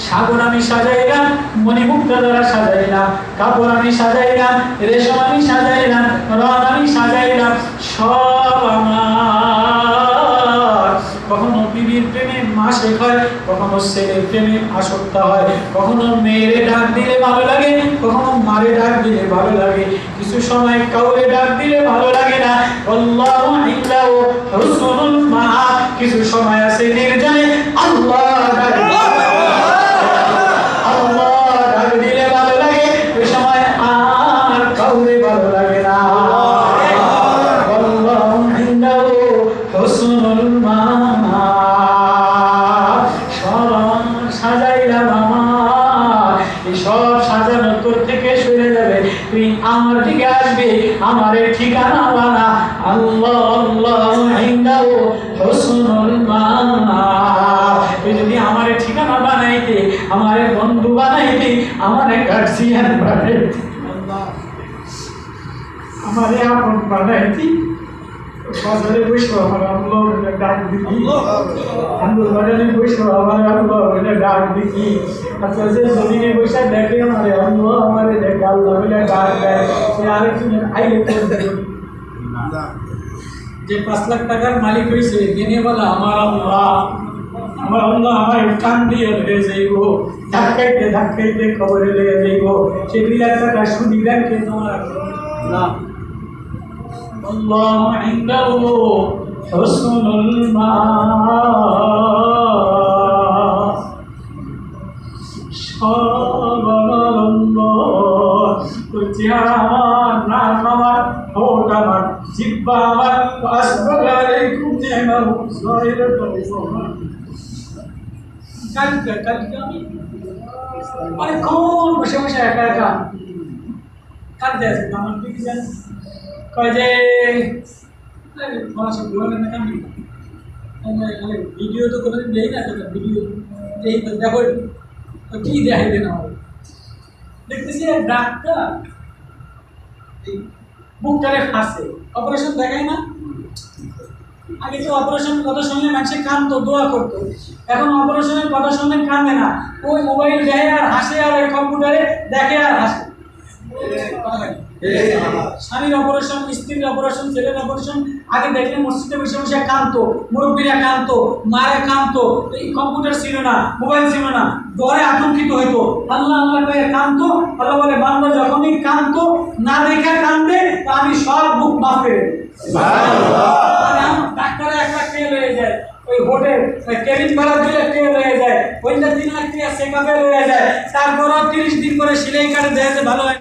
সাগর আমি সাজাইলাম, মণিমুক্তা দ্বারা সাজাইলাম, কাপড় আমি সাজাইলাম, রেশম আমি সাজাইলাম, রং আমি সাজাইলাম, সব আমার। কখনো বিবির প্রেমে মাসে হয়, কখনো ছেলের প্রেমে আসক্ত হয়, কখনো মেয়েরে ডাক দিলে ভালো লাগে, কখনো মারে ডাক দিলে ভালো লাগে, কিছু সময় কাউরে ডাক দিলে ভালো লাগে না। আল্লাহু ইল্লাহু হুসনুল মাআব, কিছু সময় আছে নির্জনে আল্লাহ ডাক দিলে ভালো লাগে, ওই সময় আর কাউরে ভালো লাগে না। আল্লাহু ইল্লাহু হুসনুল মাআব, সব সাজাইলাম আমার, এই সব সাজানোর তোর থেকে সরে যাবে, তুই আমার দিকে আসবে, আমারে ঠিকানা বানা। আল্লাহ আল্লাহু ইনদাহু হুসনুল মাআব, তুই যদি আমারে ঠিকানা বানাইতে, আমারে বন্ধু বানাইতে, আমারে গার্জিয়ান বানাইতে, আমারে আপন বানাইতে, বাজারে বসে আমার আল্লাহ বলে ডাক দিবি, বাজারে বসে আমার আল্লাহ বলে ডাক দিবি। আচ্ছা, যে জমিনে বসে দেখে আমারে আল্লাহ, আমারে দেখে আল্লাহ বলে ডাক দেয়, সে আরেকজনের আইলে যে 5 লাখ টাকার মালিক হয়েছে, দিনে বলা আমার আল্লাহ, আমার আল্লাহ আমার কান দিয়ে লেগে যাইব, ধাক্কাইতে ধাক্কাইতে খবরে লেগে যাইব, সে 2 লাখ টাকা শুনি ব্যাংকে তোমার না। আল্লাহু ইনদাহু হুসনুল মাআব, তোর চেহারা আমার, নাম আমার, ঠোঁট আমার, জিহ্বা আমার, আসবাগা আলাইকুম নি'মাহু যাহিরাতাও ওয়া কালকে আমি অনেকক্ষণ বসে বসে একা একা কাঁদতে আছি। আমার দিকে যান কয় যে ভিডিও তো কোনোদিন দেই না, ভিডিও দেই তো দেখো কি দেখাইবে না, দেখতেছি ডাক্তার বুকটারে ফাঁসে, অপারেশন দেখায় না। আগে তো অপারেশনের কথা শুনলে মানুষে কাঁদতো, দোয়া করতো, এখন অপারেশনের কথা শুনলে কাঁদে না, ওই মোবাইল দেখে আর হাসে, আর ওই কম্পিউটারে দেখে আর হাসে। স্বামীর অপারেশন, স্ত্রীর অপারেশন, ছেলের অপারেশন আগে দেখলে মসজিদে বসে বসে কাঁদতো, মুরব্বীরা কাঁদতো, মারা কাঁদতো, এই কম্পিউটার ছিল না, মোবাইল ছিল না, ডরে আতঙ্কিত হইতো, আল্লাহ আল্লাহ করে কাঁদতো। আল্লাহ বলে বান্দা যখনই কাঁদতো, না দেখে কাঁদবে, তা আমি সব বুক মাফ করে ডাক্তারে 1 লাখ টাকা লয়ে যায়, ওই হোটেল কেবিন ভাড়া 2 লাখ টাকা লয়ে যায়, ওইটা 3 লাখ টাকা চেক আপে লয়ে যায়, তারপরও 30 দিন করে সিলাই কাটে দেয় ভালো হয়।